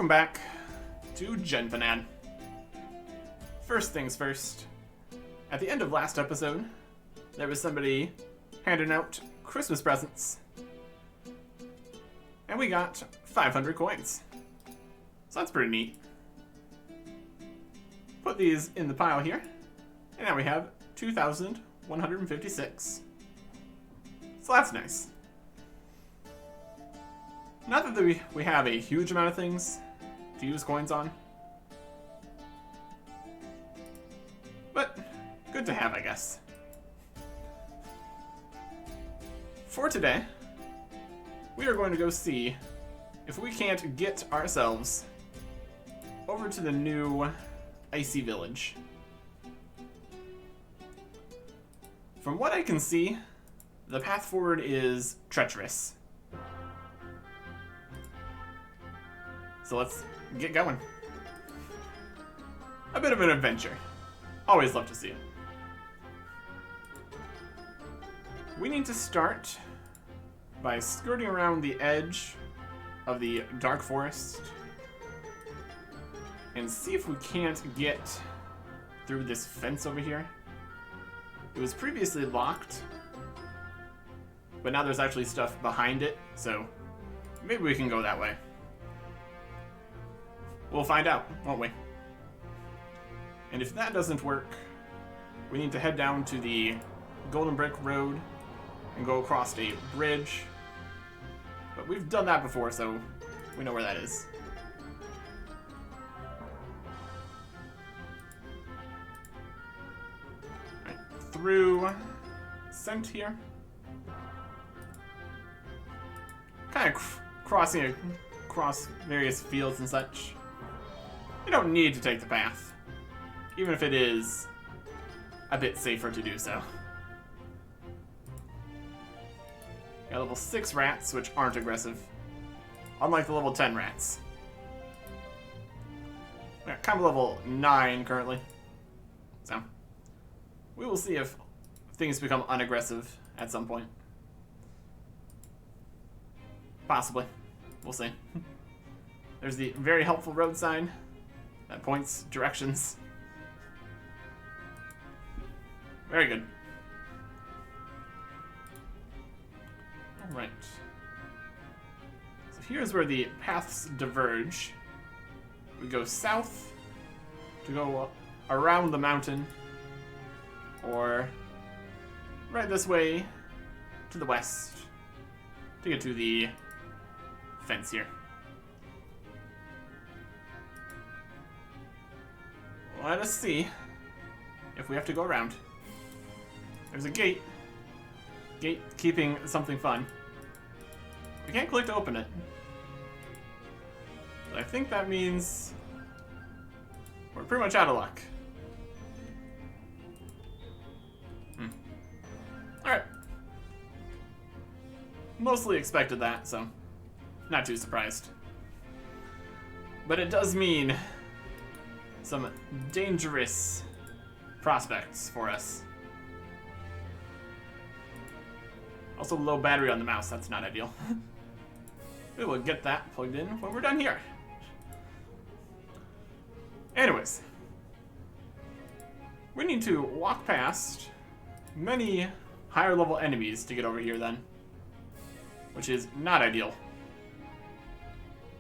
welcome back to Genfanad. First things first, at the end of last episode, there was somebody handing out Christmas presents. And we got 500 coins. So that's pretty neat. Put these in the pile here, and now we have 2,156. So that's nice. Not that we have a huge amount of things to use coins on, but good to have, I guess. For today, we are going to go see if we can't get ourselves over to the new icy village. From what I can see, the path forward is treacherous. So let's get going. A bit of an adventure. Always love to see it. We need to start by skirting around the edge of the dark forest and see if we can't get through this fence over here. It was previously locked, but now there's actually stuff behind it, so maybe we can go that way. We'll find out, won't we? And if that doesn't work, we need to head down to the Golden Brick Road and go across a bridge. But we've done that before, so we know where that is. Right, through Scent here. Kind of crossing across various fields and such. You don't need to take the path, even if it is a bit safer to do so. Got level 6 rats, which aren't aggressive, unlike the level 10 rats. We're at kind of level 9 currently, so we will see if things become unaggressive at some point. Possibly. We'll see. There's the very helpful road sign that points directions. Very good. Alright. So here's where the paths diverge. We go south to go around the mountain, or right this way to the west to get to the fence here. Let us see if we have to go around. There's a gate. Gate keeping something fun. We can't click to open it. But I think that means we're pretty much out of luck. Alright. Mostly expected that, so not too surprised. But it does mean some dangerous prospects for us. Also low battery on the mouse, that's not ideal. We will get that plugged in when we're done here. Anyways, we need to walk past many higher level enemies to get over here then, which is not ideal.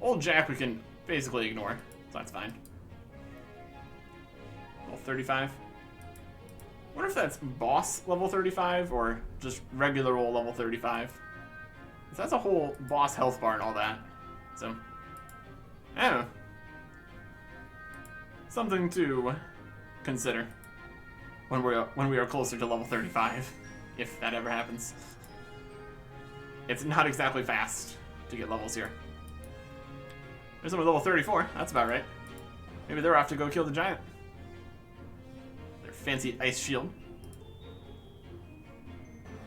Old Jack we can basically ignore, so that's fine. Level 35. Wonder if that's boss level 35 or just regular old level 35. That's a whole boss health bar and all that. So, I don't know. Something to consider when we are closer to level 35, if that ever happens. It's not exactly fast to get levels here. There's someone level 34. That's about right. Maybe they're off to go kill the giant. Their fancy ice shield.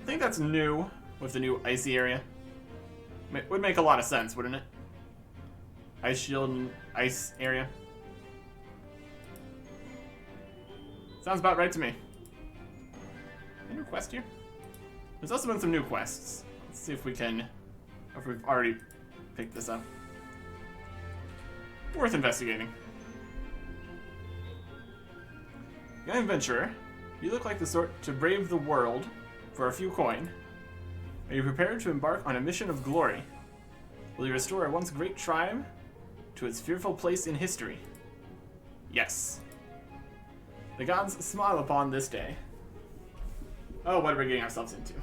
I think that's new with the new icy area. Would make a lot of sense, wouldn't it? Ice shield and ice area. Sounds about right to me. Any new quest here? There's also been some new quests. Let's see if we can, or if we've already picked this up. Worth investigating. Young adventurer, you look like the sort to brave the world for a few coin. Are you prepared to embark on a mission of glory? Will you restore a once great tribe to its fearful place in history? Yes. The gods smile upon this day. Oh, what are we getting ourselves into?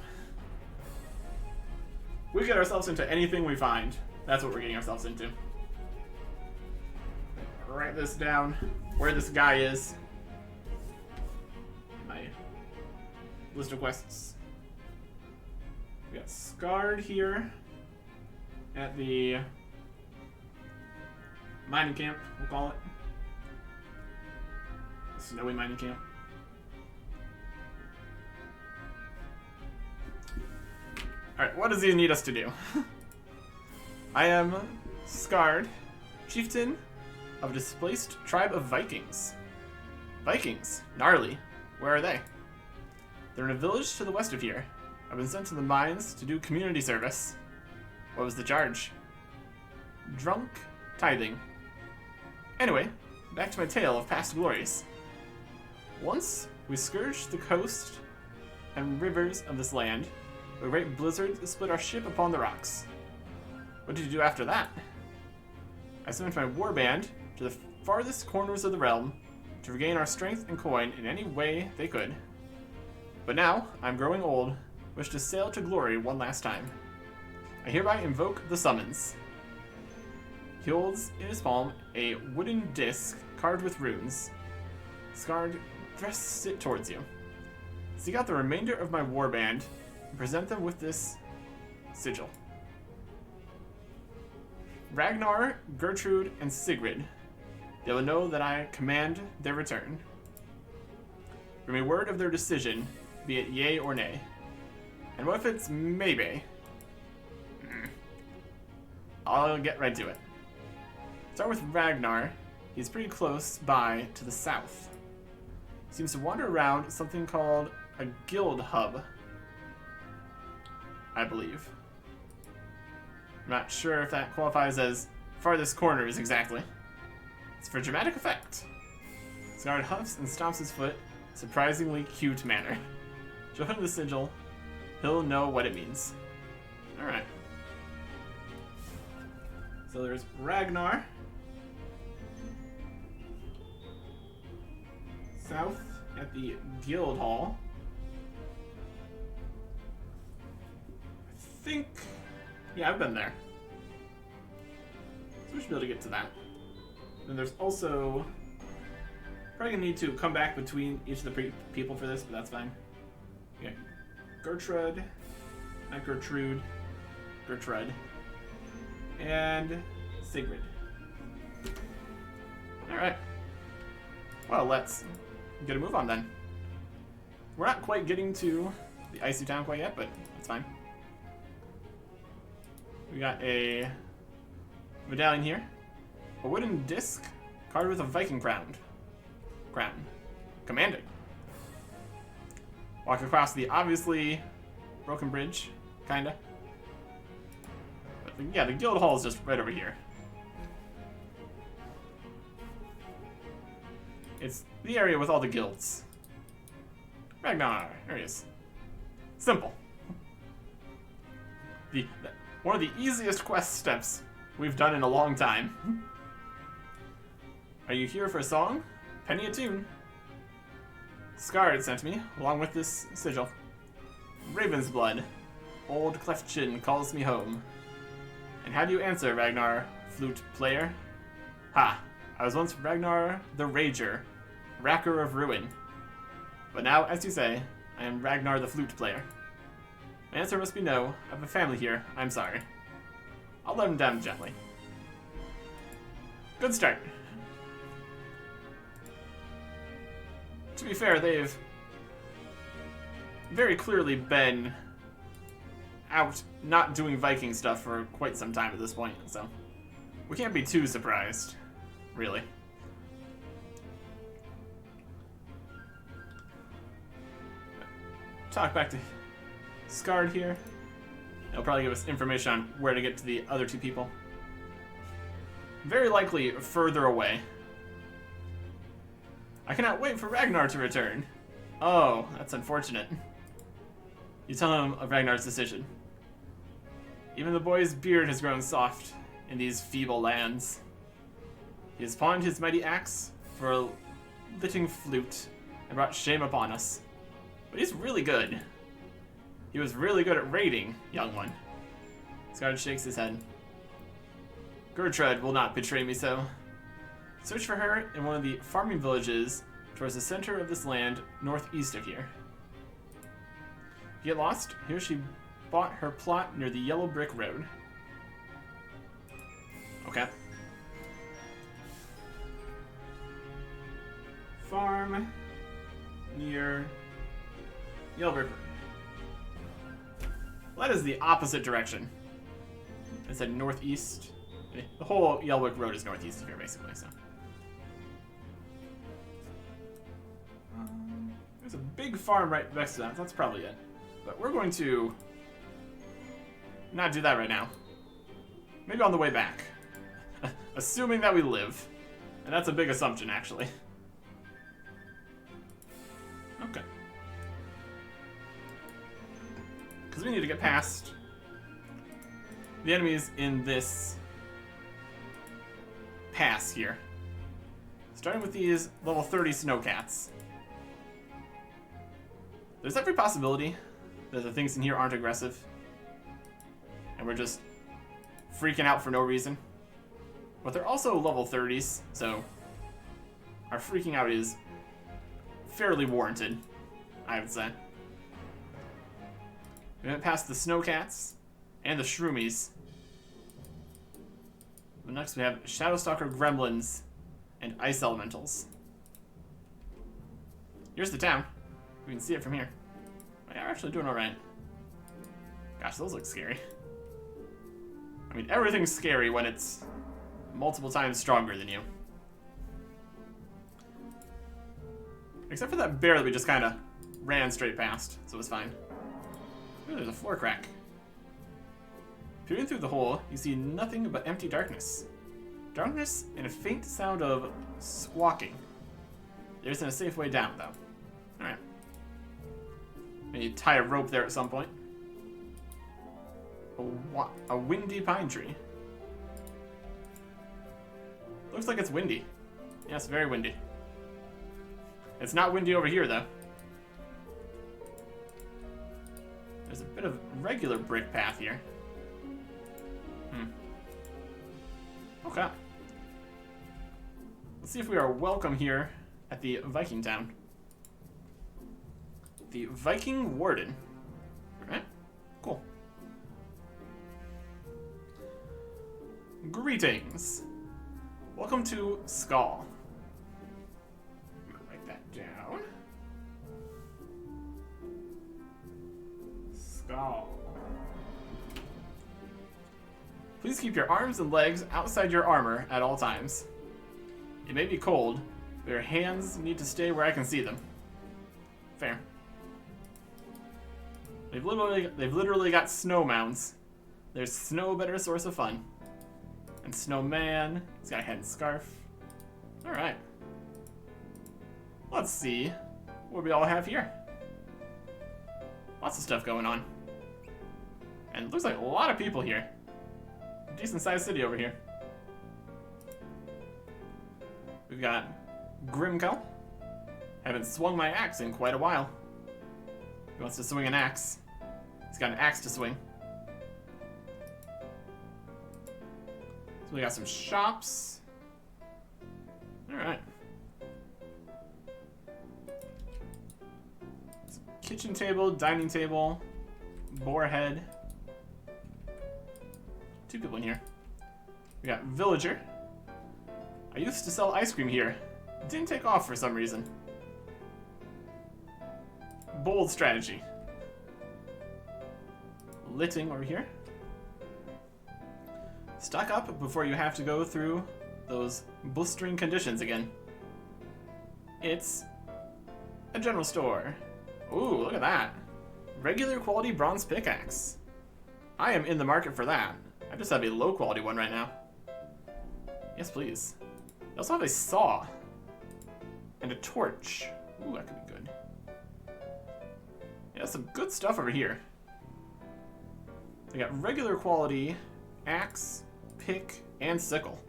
We get ourselves into anything we find. That's what we're getting ourselves into. Write this down, where this guy is. My list of quests. We got Scarred here at the mining camp, we'll call it. Snowy mining camp. Alright, what does he need us to do? I am Scarred, chieftain of a displaced tribe of Vikings. Vikings? Gnarly. Where are they? They're in a village to the west of here. I've been sent to the mines to do community service. What was the charge? Drunk tithing. Anyway, back to my tale of past glories. Once, we scourged the coast and rivers of this land. A great blizzard split our ship upon the rocks. What did you do after that? I summoned my warband to the farthest corners of the realm to regain our strength and coin in any way they could. But now, I'm growing old, wish to sail to glory one last time. I hereby invoke the summons. He holds in his palm a wooden disc carved with runes. Scarred thrusts it towards you. Seek out the remainder of my warband and present them with this sigil. Ragnar, Gertrude, and Sigrid. They will know that I command their return. Bring me word of their decision, be it yea or nay. And what if it's maybe? I'll get right to it. Start with Ragnar. He's pretty close by to the south. Seems to wander around something called a guild hub, I believe. I'm not sure if that qualifies as farthest corners exactly. It's for dramatic effect. Scarred huffs and stomps his foot, surprisingly cute manner. Show him the sigil. He'll know what it means. Alright. So there's Ragnar. South at the guild hall. I think... yeah, I've been there. So we should be able to get to that. And there's also... probably gonna need to come back between each of the people for this, but that's fine. Okay. Gertrude. Not Gertrude. Gertrude. And Sigrid. Alright. Well, let's get a move on then. We're not quite getting to the icy town quite yet, but that's fine. We got a medallion here. A wooden disc carved with a Viking crown. Commanding. Walk across the obviously broken bridge, kinda. But yeah, the guild hall is just right over here. It's the area with all the guilds. Ragnar, there he is. Simple. One of the easiest quest steps we've done in a long time. Are you here for a song? Penny a tune. Scarred sent me, along with this sigil. Raven's blood. Old cleft chin calls me home. And how do you answer, Ragnar, flute player? Ha! I was once Ragnar the Rager, racker of ruin. But now, as you say, I am Ragnar the flute player. My answer must be no. I have a family here. I'm sorry. I'll let him down gently. Good start. To be fair, they've very clearly been out not doing Viking stuff for quite some time at this point, so we can't be too surprised, really. Talk back to Scarred here. He'll probably give us information on where to get to the other two people. very likely further away. I cannot wait for Ragnar to return. Oh, that's unfortunate. You tell him of Ragnar's decision. Even the boy's beard has grown soft in these feeble lands. He has pawned his mighty axe for a litting flute and brought shame upon us. But he's really good. He was really good at raiding, young one. Scarred shakes his head. Gertrude will not betray me so. Search for her in one of the farming villages towards the center of this land, northeast of here. If you get lost, here she bought her plot near the yellow brick road. Okay. Farm near yellow brick road. Well, that is the opposite direction. I said northeast. The whole yellow brick road is northeast of here, basically, so. There's a big farm right next to that. That's probably it. But we're going to not do that right now. Maybe on the way back. Assuming that we live. And that's a big assumption, actually. Okay. Because we need to get past the enemies in this pass here. Starting with these level 30 snowcats. There's every possibility that the things in here aren't aggressive. And we're just freaking out for no reason. But they're also level 30s, so our freaking out is fairly warranted, I would say. We went past the snowcats and the shroomies. But next we have Shadowstalker gremlins and ice elementals. Here's the town. We can see it from here. Oh, yeah, we're actually doing alright. Gosh, those look scary. I mean, everything's scary when it's multiple times stronger than you. Except for that bear that we just kind of ran straight past, so it was fine. Ooh, there's a floor crack. Peering through the hole, you see nothing but empty darkness. Darkness and a faint sound of squawking. There isn't a safe way down, though. Alright. Maybe tie a rope there at some point. A windy pine tree. Looks like it's windy. Yes, very windy. It's not windy over here, though. There's a bit of regular brick path here. Okay. Let's see if we are welcome here at the Viking town. The Viking Warden. Alright, cool. Greetings. Welcome to Skull. I'm gonna write that down. Skull. Please keep your arms and legs outside your armor at all times. It may be cold, but your hands need to stay where I can see them. Fair. They've literally got snow mounds. There's snow better source of fun. And snowman. He's got a head and scarf. Alright. Let's see what we all have here. Lots of stuff going on. And it looks like a lot of people here. Decent sized city over here. We've got Grimkel. Haven't swung my axe in quite a while. He wants to swing an axe. He's got an axe to swing. So we got some shops. Alright. Kitchen table, dining table, boar head. 2 people in here. We got villager. I used to sell ice cream here. It didn't take off for some reason. Bold strategy. Litting over here. Stock up before you have to go through those blistering conditions again. It's a general store. Ooh, look at that. Regular quality bronze pickaxe. I am in the market for that. I just have a low quality one right now. Yes, please. They also have a saw. And a torch. Ooh, that could be good. Yeah, some good stuff over here. They got regular quality axe, pick, and sickle.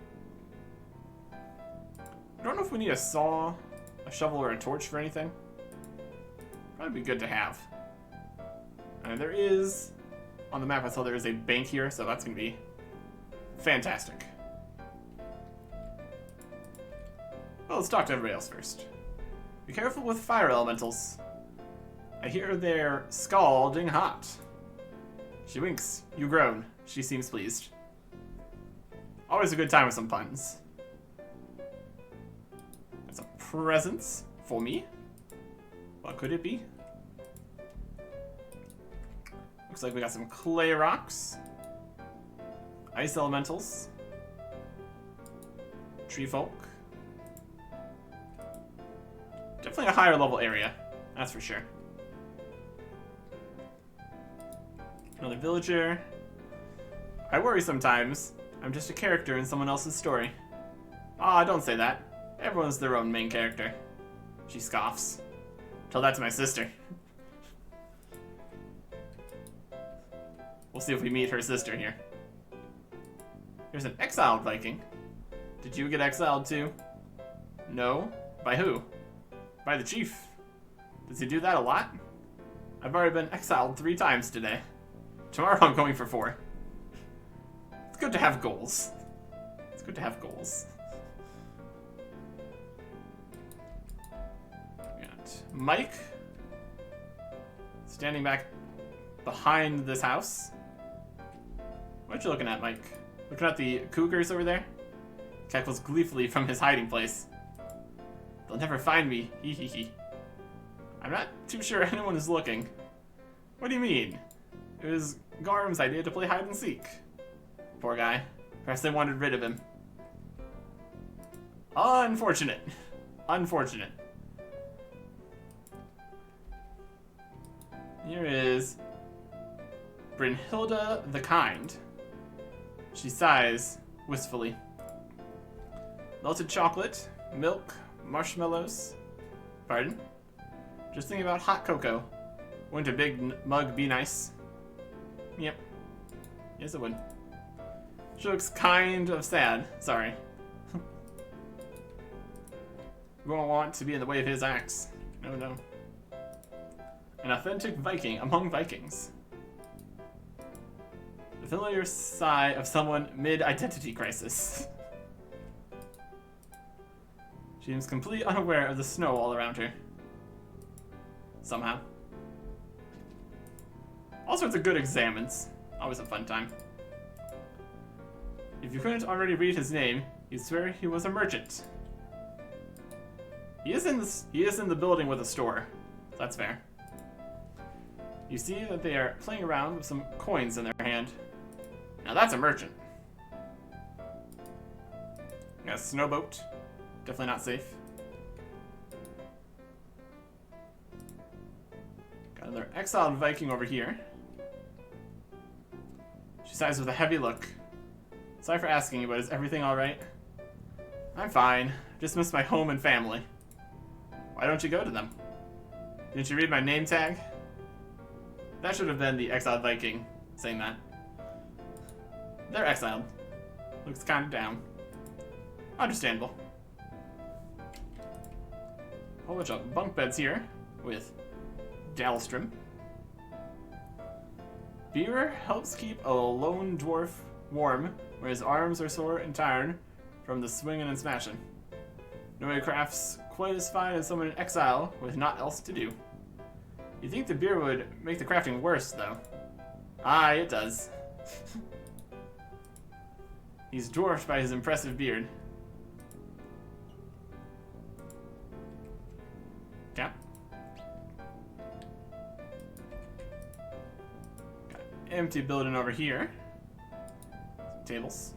I don't know if we need a saw, a shovel, or a torch for anything. Probably be good to have. And there is, on the map I saw there is a bank here, so that's going to be fantastic. Well, let's talk to everybody else first. Be careful with fire elementals. I hear they're scalding hot. She winks. You groan. She seems pleased. Always a good time with some puns. That's a present for me. What could it be? Looks like we got some clay rocks. Ice elementals. Tree folk. Definitely a higher level area. That's for sure. Another villager. I worry sometimes. I'm just a character in someone else's story. Ah, don't say that. Everyone's their own main character. She scoffs. Tell that to my sister. We'll see if we meet her sister here. Here's an exiled Viking. Did you get exiled too? No? By who? By the chief. Does he do that a lot? I've already been exiled 3 times today. Tomorrow I'm going for 4. It's good to have goals. It's good to have goals. We got Mike. Standing back behind this house. What you looking at, Mike? Looking at the cougars over there? Cackles gleefully from his hiding place. They'll never find me. Hee hee hee. I'm not too sure anyone is looking. What do you mean? It was Garm's idea to play hide and seek. Poor guy. Perhaps they wanted rid of him. Unfortunate. Unfortunate. Here is Brynhilda the Kind. She sighs wistfully. Melted chocolate, milk, marshmallows. Pardon? Just thinking about hot cocoa. Wouldn't a big mug be nice? Yep. Yes, it would. She looks kind of sad. Sorry. We won't want to be in the way of his axe. No, no. An authentic Viking among Vikings. The familiar sigh of someone mid-identity crisis. She seems completely unaware of the snow all around her. Somehow. All sorts of good examines. Always a fun time. If you couldn't already read his name, you'd swear he was a merchant. He is in the building with a store. That's fair. You see that they are playing around with some coins in their hand. Now that's a merchant. Got a snowboat. Definitely not safe. Got another exiled Viking over here. She sighs with a heavy look. Sorry for asking you, but is everything alright? I'm fine. Just miss my home and family. Why don't you go to them? Didn't you read my name tag? That should have been the exiled Viking saying that. They're exiled. Looks kind of down. Understandable. Whole bunch of bunk beds here with Dalstrom. Beer helps keep a lone dwarf warm where his arms are sore and tired from the swinging and smashing. Nobody crafts quite as fine as someone in exile with naught else to do. You'd think the beer would make the crafting worse, though. Aye, it does. He's dwarfed by his impressive beard. Cap. Got an empty building over here. Some tables.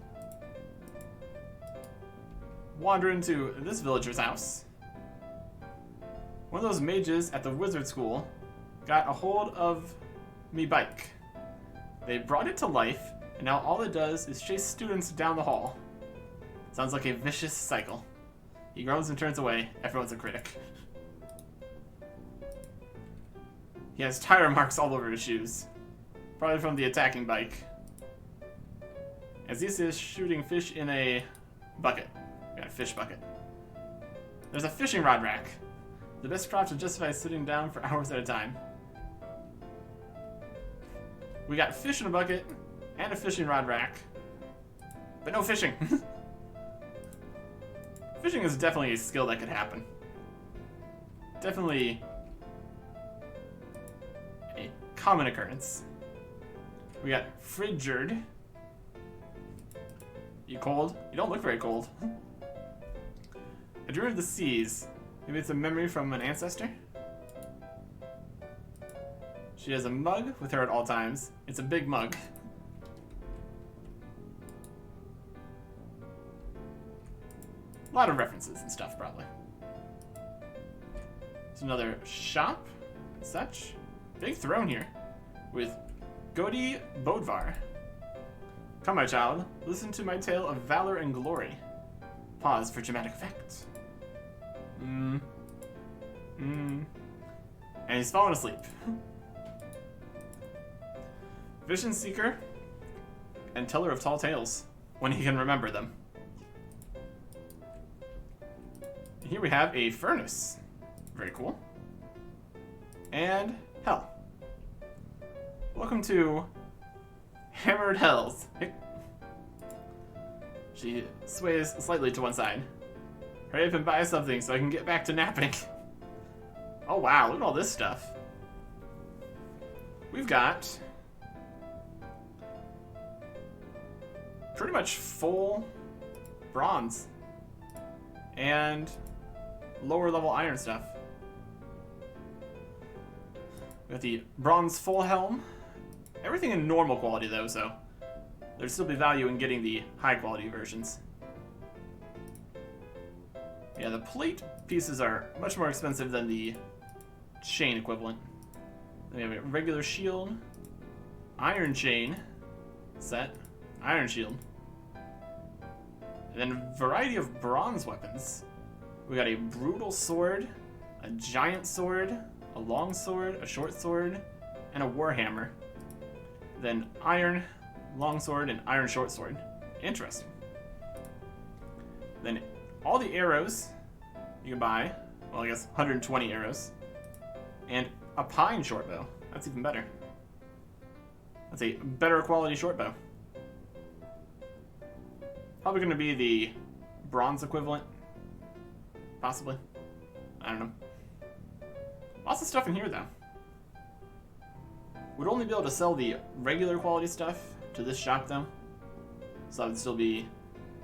Wander into this villager's house. One of those mages at the wizard school got a hold of me bike. They brought it to life, and now all it does is chase students down the hall. Sounds like a vicious cycle. He groans and turns away. Everyone's a critic. He has tire marks all over his shoes. Probably from the attacking bike. Aziz is shooting fish in a bucket. We got a fish bucket. There's a fishing rod rack. The best prop to justify sitting down for hours at a time. We got fish in a bucket and a fishing rod rack. But no fishing. Fishing is definitely a skill that could happen. Definitely a common occurrence. We got frigid. You cold? You don't look very cold. A dream of the seas. Maybe it's a memory from an ancestor? She has a mug with her at all times. It's a big mug. A lot of references and stuff, probably. There's another shop and such. Big throne here. With Godi Bodvar. Come, my child. Listen to my tale of valor and glory. Pause for dramatic effect. And he's fallen asleep. Vision Seeker and Teller of Tall Tales, when he can remember them. Here we have a furnace. Very cool. And hell. Welcome to Hammered Hells. She sways slightly to one side. Hurry up and buy something so I can get back to napping. Oh wow, look at all this stuff. We've got pretty much full bronze and lower level iron stuff. We got the bronze full helm. Everything in normal quality though, so there'd still be value in getting the high quality versions. Yeah, the plate pieces are much more expensive than the chain equivalent. Then we have a regular shield, iron chain set, iron shield. And then a variety of bronze weapons. We got a brutal sword, a giant sword, a long sword, a short sword, and a warhammer. Then iron long sword and iron short sword. Interesting. Then all the arrows you can buy, well I guess 120 arrows, and a pine short bow. That's even better. That's a better quality short bow. Probably going to be the bronze equivalent, possibly. I don't know. Lots of stuff in here though. Would only be able to sell the regular quality stuff to this shop though, so that would still be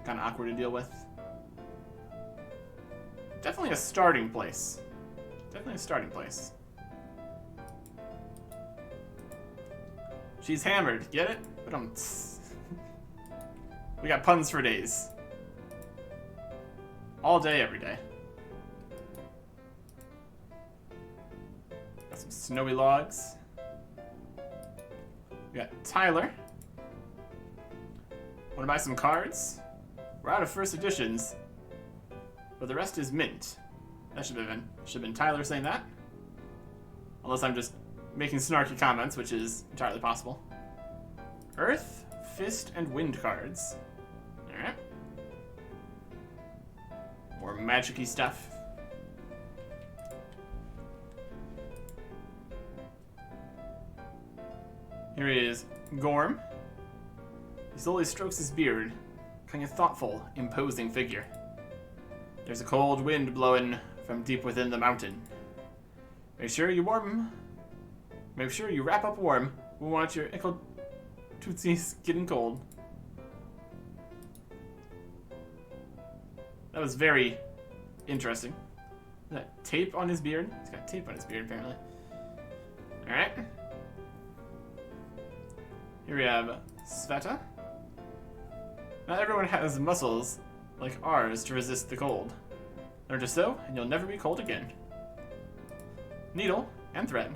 kind of awkward to deal with. Definitely a starting place. Definitely a starting place. She's hammered, get it? But we got puns for days. All day, every day. Got some snowy logs. We got Tyler. Wanna buy some cards? We're out of first editions, but the rest is mint. That should have been Tyler saying that. Unless I'm just making snarky comments, which is entirely possible. Earth, Fist, and Wind cards. Alright. More magic-y stuff. Here is Gorm. He slowly strokes his beard, becoming a thoughtful, imposing figure. There's a cold wind blowing from deep within the mountain. Make sure you wrap up warm. We want your ickle tootsies getting cold. That was very interesting. Is that tape on his beard? He's got tape on his beard, apparently. Alright. Here we have Sveta. Not everyone has muscles like ours to resist the cold. Learn to sew, and you'll never be cold again. Needle and thread.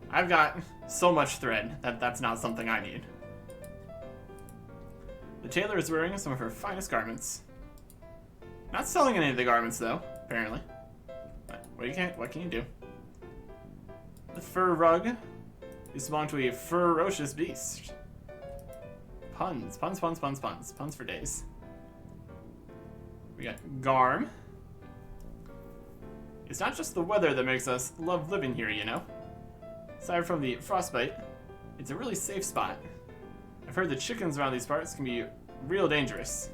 I've got so much thread that that's not something I need. The tailor is wearing some of her finest garments. Not selling any of the garments, though, apparently. What can you do? The fur rug used to belong to a ferocious beast. Puns. Puns for days. We got Garm. It's not just the weather that makes us love living here, you know? Aside from the frostbite, it's a really safe spot. I've heard the chickens around these parts can be real dangerous.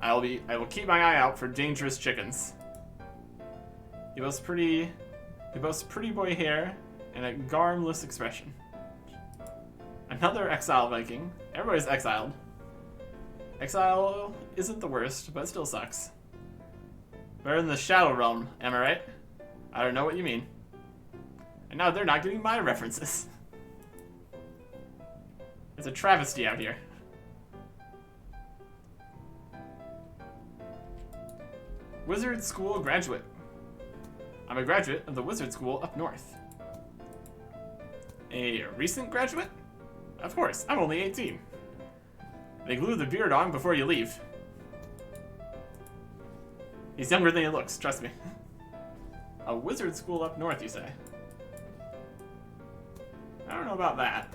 I will keep my eye out for dangerous chickens. He boasts pretty boy hair and a garmless expression. Another exile Viking. Everybody's exiled. Exile isn't the worst, but it still sucks. Better than the Shadow Realm, am I right? I don't know what you mean. And now they're not getting my references. It's a travesty out here. Wizard School graduate. I'm a graduate of the Wizard School up north. A recent graduate? Of course, I'm only 18. They glue the beard on before you leave. He's younger than he looks, trust me. A wizard school up north, you say? I don't know about that.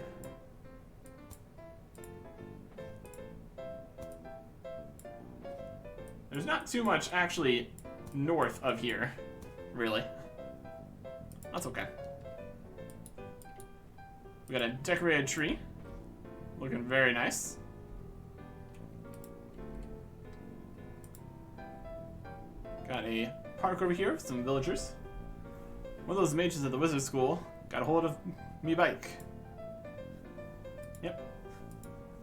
There's not too much actually north of here, really. That's okay. We got a decorated tree. Looking very nice. Got a park over here with some villagers. One of those mages at the wizard school got a hold of me bike. Yep.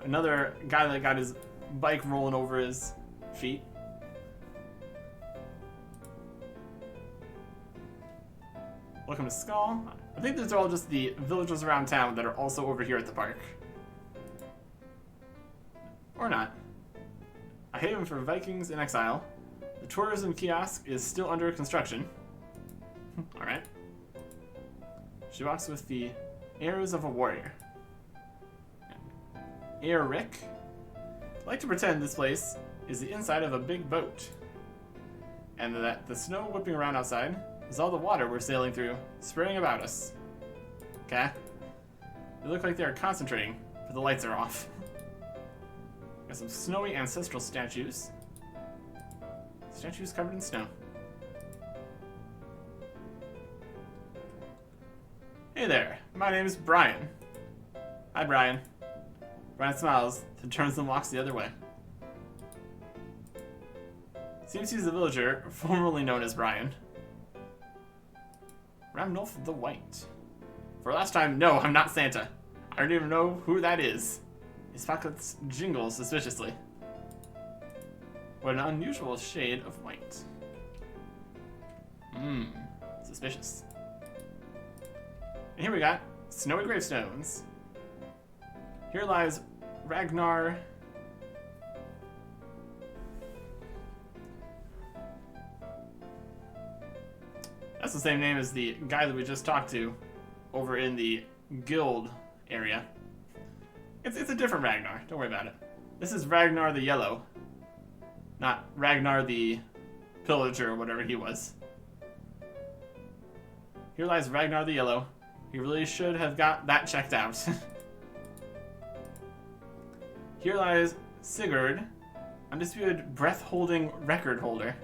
Another guy that got his bike rolling over his feet. Welcome to Skull. I think these are all just the villagers around town that are also over here at the park. Or not. A haven for Vikings in exile. The tourism kiosk is still under construction. Alright. She walks with the airs of a warrior. Eric. I like to pretend this place is the inside of a big boat. And that the snow whipping around outside is all the water we're sailing through, spraying about us. Okay? They look like they're concentrating, but the lights are off. Got some snowy ancestral statues. Statues covered in snow. Hey there, my name is Brian. Hi, Brian. Brian smiles, then turns and walks the other way. Seems he's a villager, formerly known as Brian. Ramnulf the White. For last time, no, I'm not Santa. I don't even know who that is. His pockets jingle suspiciously. What an unusual shade of white. Suspicious. And here we got snowy gravestones. Here lies Ragnar. That's the same name as the guy that we just talked to over in the guild area. It's a different Ragnar, don't worry about it. This is Ragnar the Yellow. Not Ragnar the Pillager or whatever he was. Here lies Ragnar the Yellow. He really should have got that checked out. Here lies Sigurd, undisputed breath-holding record holder.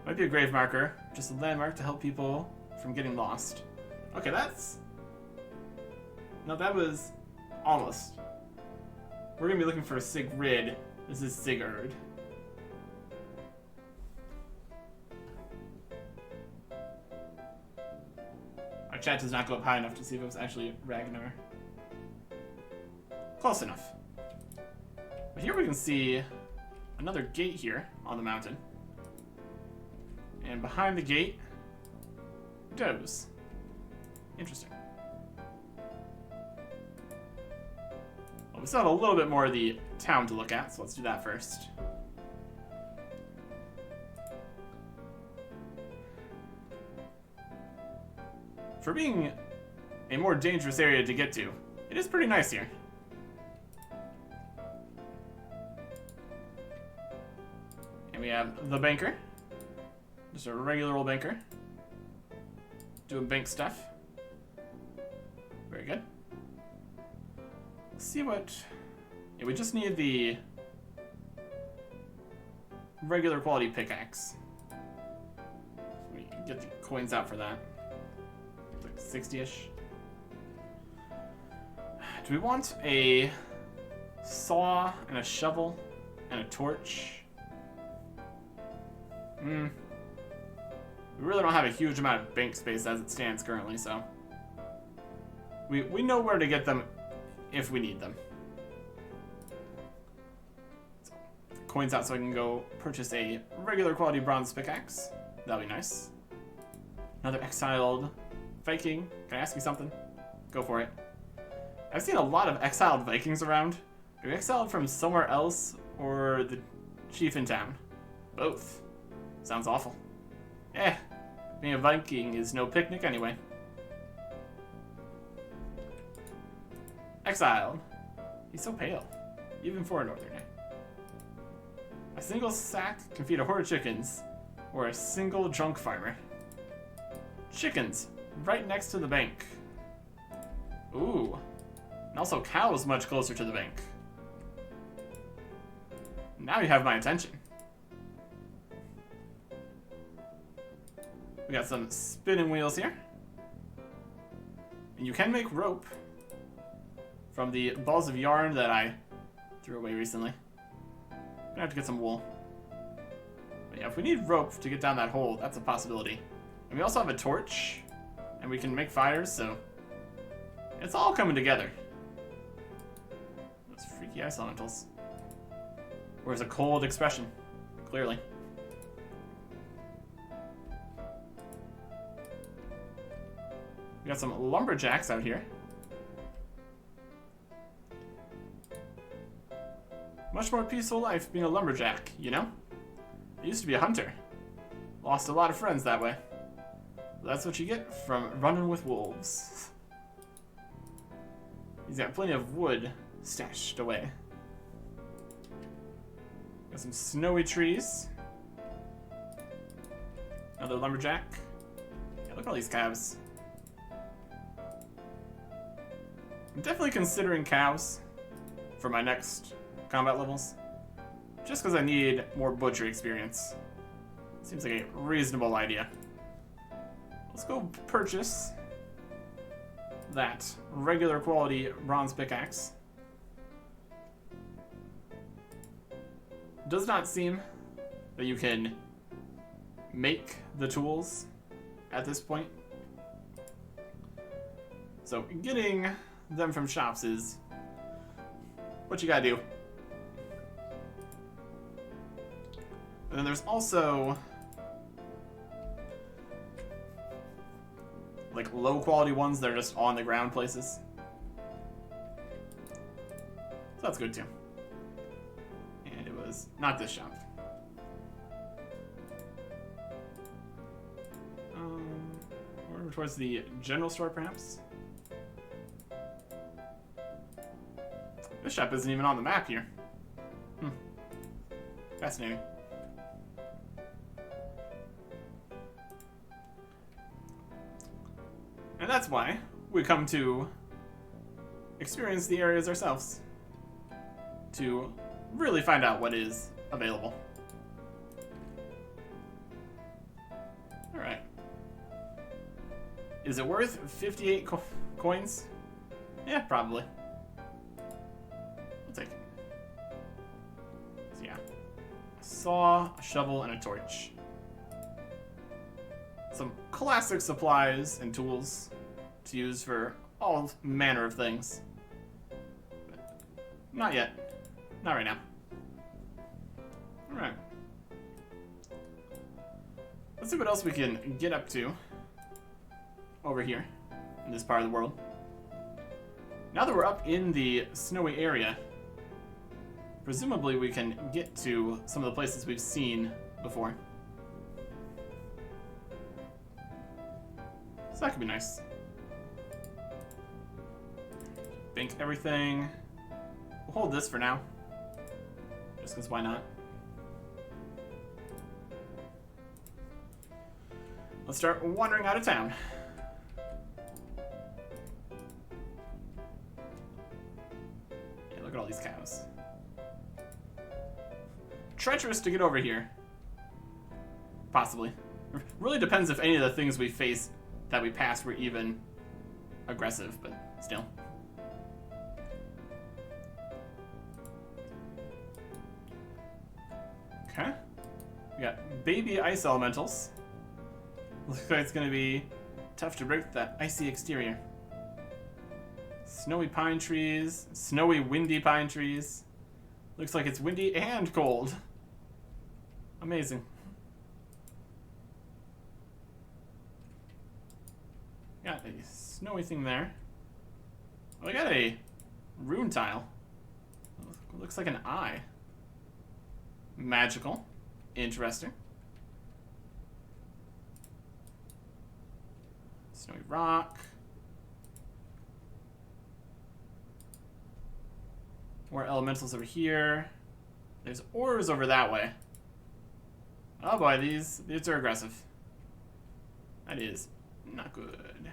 Might be a grave marker, just a landmark to help people from getting lost. Okay, that's... No, that was almost. We're gonna be looking for Sigrid. This is Sigurd. Our chat does not go up high enough to see if it was actually Ragnar. Close enough. But here we can see another gate here on the mountain. And behind the gate, does. Interesting. Well, we still have a little bit more of the town to look at, so let's do that first. For being a more dangerous area to get to, it is pretty nice here. we have the banker. Just a regular old banker. Doing bank stuff. Very good. Let's see what... Yeah, we just need the regular quality pickaxe. We can get the coins out for that. It's like 60-ish. Do we want a saw and a shovel and a torch? We really don't have a huge amount of bank space as it stands currently, so we know where to get them if we need them. So, coins out so I can go purchase a regular quality bronze pickaxe. That'll be nice. Another exiled Viking. Can I ask you something? Go for it. I've seen a lot of exiled Vikings around. Are you exiled from somewhere else or the chief in town? Both. Sounds awful. Eh, being a Viking is no picnic anyway. Exiled. He's so pale, even for a northerner. A single sack can feed a horde of chickens, or a single drunk farmer. Chickens, right next to the bank. Ooh. And also cows much closer to the bank. Now you have my attention. We got some spinning wheels here. And you can make rope from the balls of yarn that I threw away recently. I'm gonna have to get some wool. But yeah, if we need rope to get down that hole, that's a possibility. And we also have a torch, and we can make fires, so it's all coming together. Those freaky ice elementals. Where's a cold expression? Clearly. We got some lumberjacks out here. Much more peaceful life being a lumberjack, you know? I used to be a hunter. Lost a lot of friends that way. That's what you get from running with wolves. He's got plenty of wood stashed away. Got some snowy trees. Another lumberjack. Yeah, look at all these calves. I'm definitely considering cows for my next combat levels. Just because I need more butchery experience. Seems like a reasonable idea. Let's go purchase that regular quality bronze pickaxe. Does not seem that you can make the tools at this point. So getting them from shops is what you gotta do. And then there's also like low quality ones that are just on the ground places. So that's good too. And it was not this shop. Or towards the general store perhaps. This shop isn't even on the map here. Fascinating. And that's why we come to experience the areas ourselves. To really find out what is available. Alright. Is it worth 58 coins? Yeah, probably. I'll take it. So yeah. A saw, a shovel, and a torch. Some classic supplies and tools to use for all manner of things. But not yet. Not right now. Alright. Let's see what else we can get up to over here in this part of the world. Now that we're up in the snowy area, presumably we can get to some of the places we've seen before. So that could be nice. Bank everything. We'll hold this for now. Just because why not? Let's start wandering out of town. Yeah, look at all these cows. Treacherous to get over here. Possibly. Really depends if any of the things we face that we passed were even aggressive, but still. Okay. We got baby ice elementals. Looks like it's gonna be tough to break that icy exterior. Snowy pine trees, snowy windy pine trees. Looks like it's windy and cold. Amazing. Got a snowy thing there. Oh, I got a rune tile. Looks like an eye. Magical. Interesting. Snowy rock. More elementals over here. There's ores over that way. Oh boy, these are aggressive. That is not good.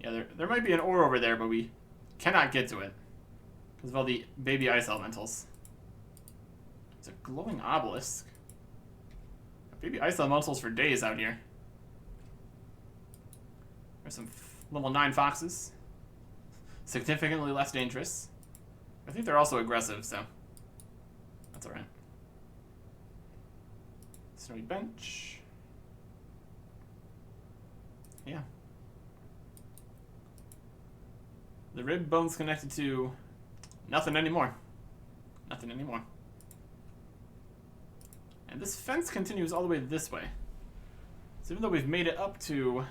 Yeah, there might be an ore over there, but we cannot get to it because of all the baby ice elementals. It's a glowing obelisk. Baby ice elementals for days out here. There's some level 9 foxes. Significantly less dangerous. I think they're also aggressive, so that's alright. Snowy bench. Yeah. The rib bone's connected to nothing anymore. Nothing anymore. And this fence continues all the way this way. So even though we've made it up to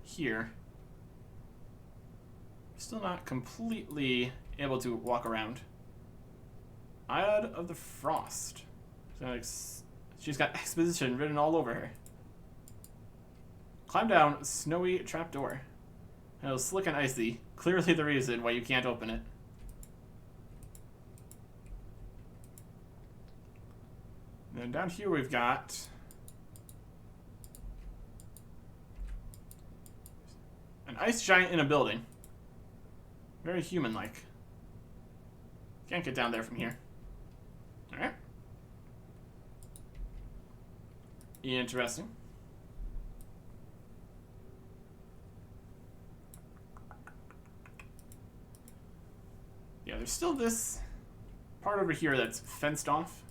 here, we're still not completely able to walk around. Iod of the Frost. She's got exposition written all over her. Climb down snowy trapdoor. It was slick and icy. Clearly the reason why you can't open it. And then down here we've got an ice giant in a building. Very human-like. Can't get down there from here. Alright. Interesting. Yeah, there's still this part over here that's fenced off.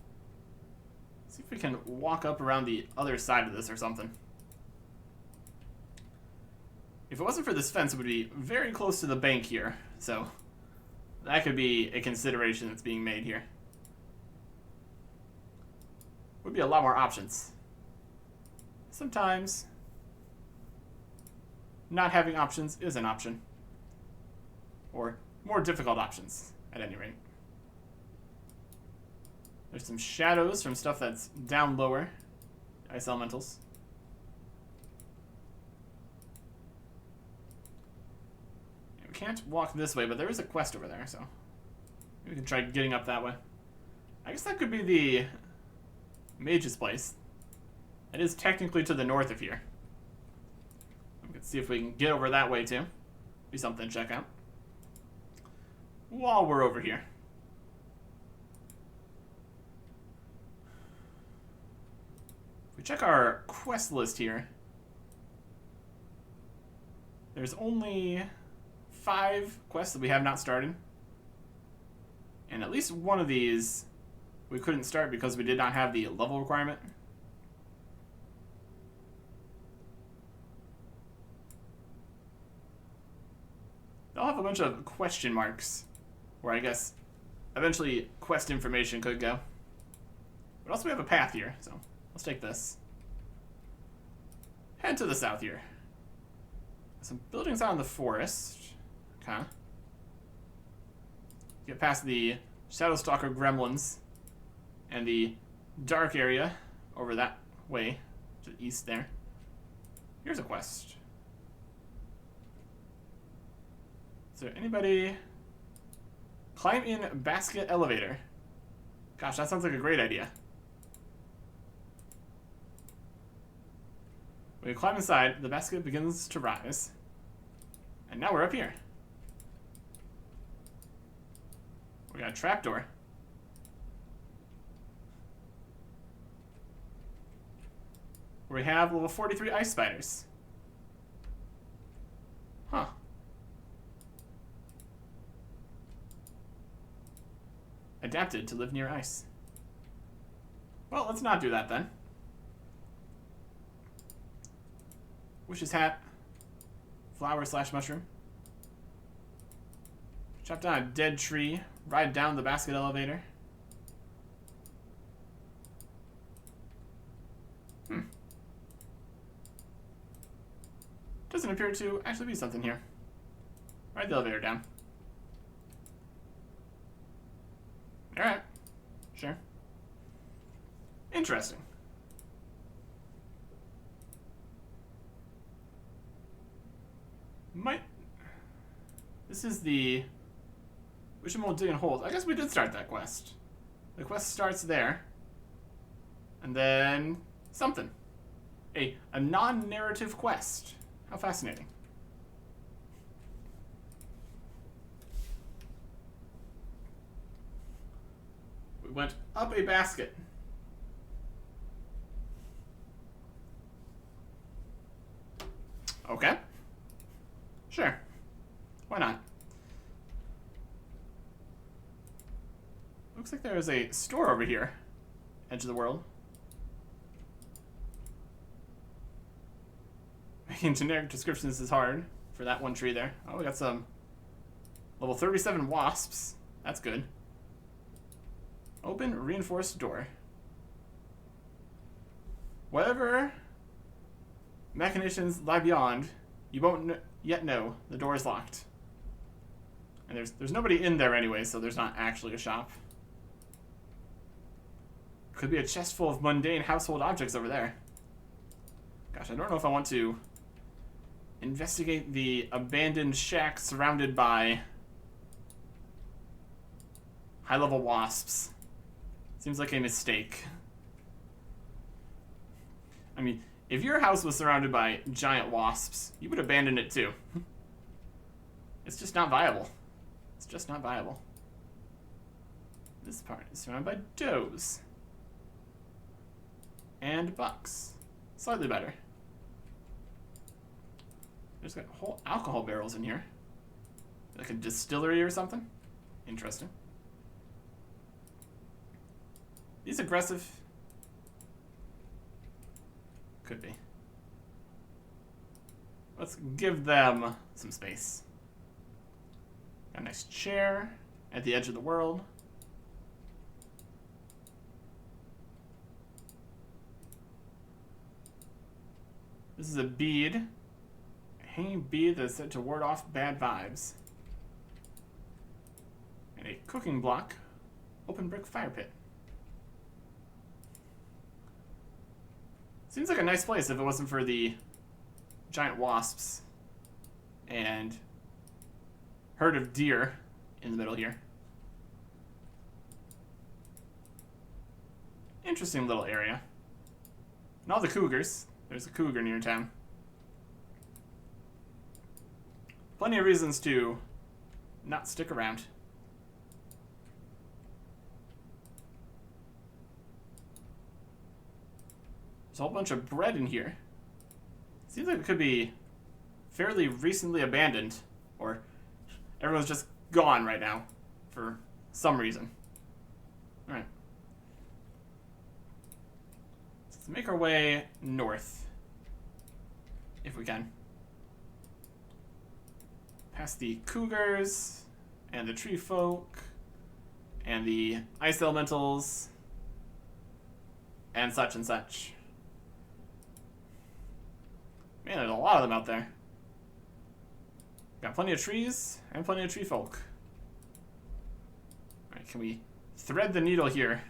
Let's see if we can walk up around the other side of this or something. If it wasn't for this fence, it would be very close to the bank here. So that could be a consideration that's being made here. Would be a lot more options. Sometimes not having options is an option. Or more difficult options, at any rate. There's some shadows from stuff that's down lower. Ice elementals. We can't walk this way, but there is a quest over there, so we can try getting up that way. I guess that could be the mage's place. It is technically to the north of here. We can see if we can get over that way too. Be something to check out. While we're over here. If we check our quest list here, there's only 5 quests that we have not started. And at least one of these we couldn't start because we did not have the level requirement. They'll have a bunch of question marks where I guess eventually quest information could go. But also we have a path here, so let's take this. Head to the south here. Some buildings out in the forest. Okay. Get past the Shadowstalker gremlins and the dark area over that way to the east there. Here's a quest. Is there anybody? Climb in basket elevator. Gosh, that sounds like a great idea. We climb inside, the basket begins to rise. And now we're up here. We got a trapdoor. We have level 43 ice spiders. Huh. Adapted to live near ice. Well, let's not do that then. Wish's hat. Flower / mushroom. Chop down a dead tree. Ride down the basket elevator. Doesn't appear to actually be something here. Ride the elevator down. Alright. Sure. Interesting. This is the... Wish him won't dig in holes. I guess we did start that quest. The quest starts there. And then... something. A non-narrative quest. How fascinating. We went up a basket. Okay. Sure. Why not? Looks like there is a store over here. Edge of the world. Making generic descriptions is hard for that one tree there. Oh, we got some level 37 wasps. That's good. Open reinforced door. Whatever machinations lie beyond, you won't yet know. The door is locked. And there's nobody in there anyway, so there's not actually a shop. Could be a chest full of mundane household objects over there. Gosh, I don't know if I want to investigate the abandoned shack surrounded by high-level wasps. Seems like a mistake. I mean, if your house was surrounded by giant wasps, you would abandon it too. It's just not viable. It's just not viable. This part is surrounded by does. And bucks. Slightly better. There's got whole alcohol barrels in here. Like a distillery or something. Interesting. These aggressive. Could be. Let's give them some space. Got a nice chair at the edge of the world. This is a bead. A hanging bead that is said to ward off bad vibes. And a cooking block. Open brick fire pit. Seems like a nice place if it wasn't for the giant wasps and herd of deer in the middle here. Interesting little area. And all the cougars. There's a cougar near town. Plenty of reasons to not stick around. There's a whole bunch of bread in here. Seems like it could be fairly recently abandoned, or everyone's just gone right now for some reason. Alright. Let's make our way north, if we can. Past the cougars, and the tree folk, and the ice elementals, and such and such. Man, there's a lot of them out there. Got plenty of trees, and plenty of tree folk. Alright, can we thread the needle here?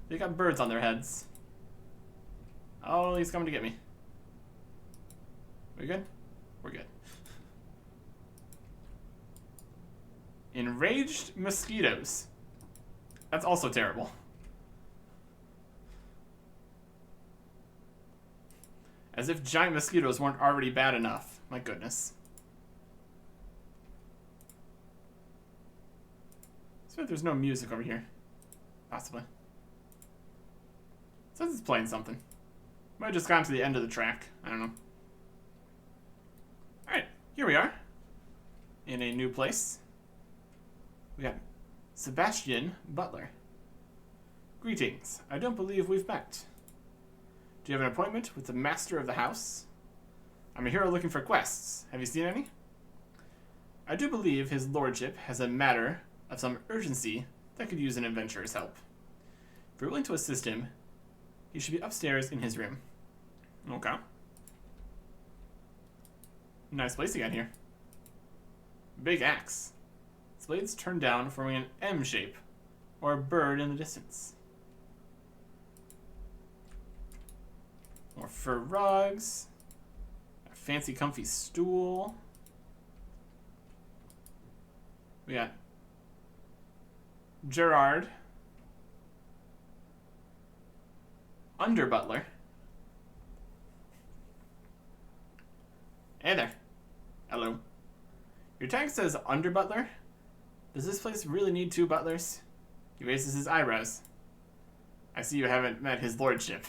They got birds on their heads. Oh, he's coming to get me. We good? We're good. Enraged mosquitoes. That's also terrible. As if giant mosquitoes weren't already bad enough. My goodness. So there's no music over here. Possibly. It says it's playing something. Might have just gotten to the end of the track. I don't know. Alright, here we are. In a new place. We got Sebastian Butler. Greetings. I don't believe we've met. Do you have an appointment with the master of the house? I'm a hero looking for quests. Have you seen any? I do believe his lordship has a matter of some urgency that could use an adventurer's help. If you're willing to assist him, he should be upstairs in his room. Okay. Nice place you got here. Big axe. Its blades turn down, forming an M shape, or a bird in the distance. More fur rugs. A fancy comfy stool. We got Gerard. Under butler. Hey there. Hello. Your tag says under butler. Does this place really need 2 butlers? He raises his eyebrows. I see you haven't met his lordship.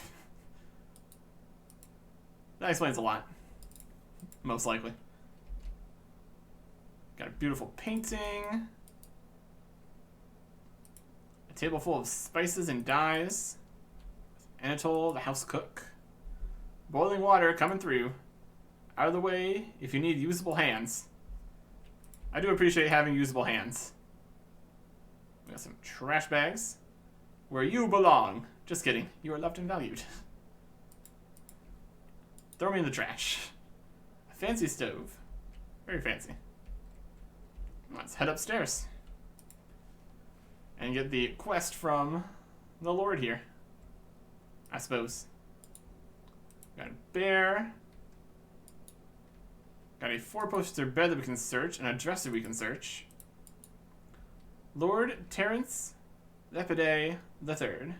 That explains a lot. Most likely. Got a beautiful painting. A table full of spices and dyes. Anatole, the house cook. Boiling water coming through. Out of the way if you need usable hands. I do appreciate having usable hands. We got some trash bags. Where you belong. Just kidding. You are loved and valued. Throw me in the trash. A fancy stove. Very fancy. Let's head upstairs. And get the quest from the Lord here. I suppose. Got a bear. Got a 4-poster bed that we can search, and a dresser we can search. Lord Terence Lepide III.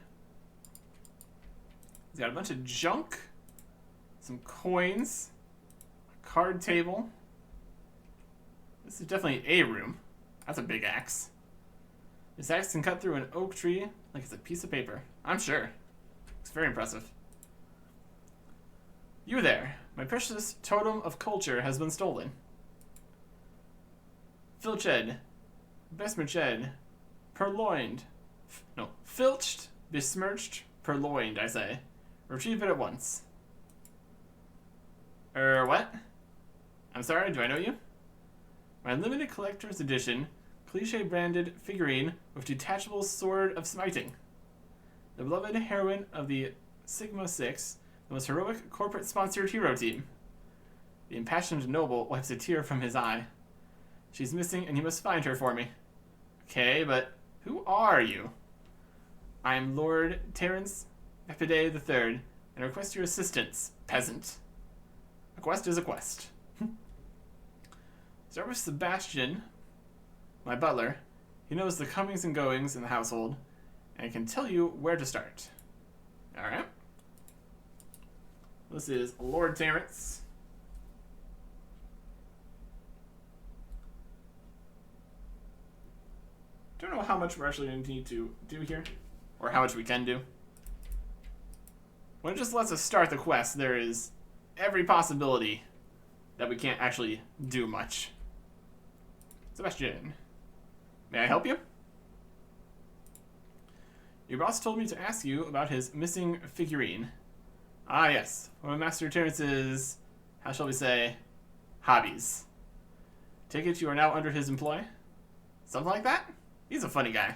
He's got a bunch of junk. Some coins. A card table. This is definitely a room. That's a big axe. This axe can cut through an oak tree like it's a piece of paper. I'm sure. It's very impressive. You there. My precious totem of culture has been stolen. Filched. Besmirched. Purloined. Filched. Besmirched. Purloined, I say. Retrieve it at once. What? I'm sorry, do I know you? My limited collector's edition, cliche-branded figurine with detachable sword of smiting. The beloved heroine of the Sigma 6, the most heroic corporate-sponsored hero team. The impassioned noble wipes a tear from his eye. She's missing and you must find her for me. Okay, but who are you? I am Lord Terence Lepide III, and request your assistance, peasant. A quest is a quest. Start with Sebastian, my butler. He knows the comings and goings in the household, and can tell you where to start. Alright. This is Lord Terence. Don't know how much we're actually going to need to do here, or how much we can do. When it just lets us start the quest, there is every possibility that we can't actually do much. Sebastian, may I help you? Your boss told me to ask you about his missing figurine. Ah, yes. One of Master Terrence's, how shall we say, hobbies. Take it you are now under his employ? Something like that? He's a funny guy.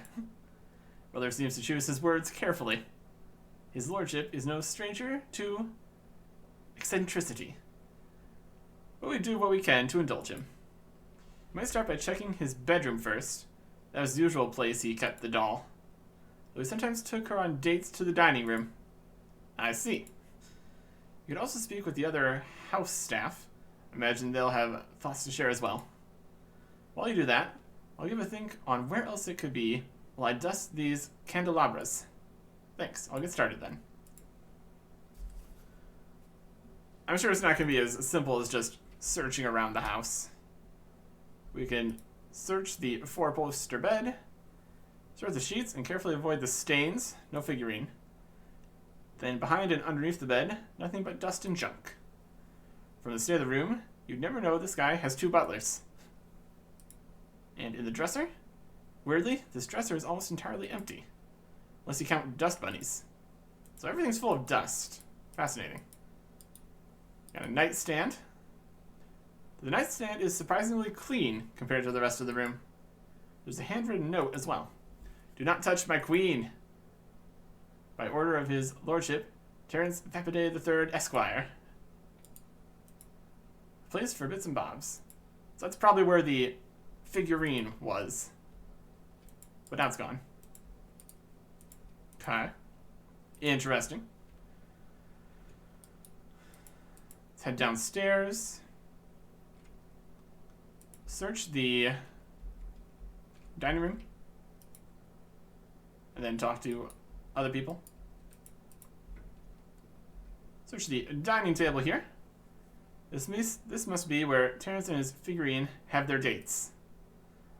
Brother seems to choose his words carefully. His lordship is no stranger to eccentricity. But we do what we can to indulge him. We might start by checking his bedroom first. That was the usual place he kept the doll. Though he sometimes took her on dates to the dining room. I see. You could also speak with the other house staff. Imagine they'll have thoughts to share as well. While you do that, I'll give a think on where else it could be while I dust these candelabras. Thanks, I'll get started then. I'm sure it's not going to be as simple as just searching around the house. We can search the four-poster bed, sort the sheets, and carefully avoid the stains. No figurine. Then behind and underneath the bed, nothing but dust and junk. From the state of the room, you'd never know this guy has 2 butlers. And in the dresser, weirdly, this dresser is almost entirely empty. Unless you count dust bunnies. So everything's full of dust. Fascinating. Got a nightstand. The nightstand is surprisingly clean compared to the rest of the room. There's a handwritten note as well. Do not touch my queen. By order of his lordship, Terence Vapide III, Esquire. Place for bits and bobs. So that's probably where the figurine was. But now it's gone. Okay. Interesting. Let's head downstairs. Search the dining room. And then talk to other people. Search the dining table here. This must be where Terence and his figurine have their dates.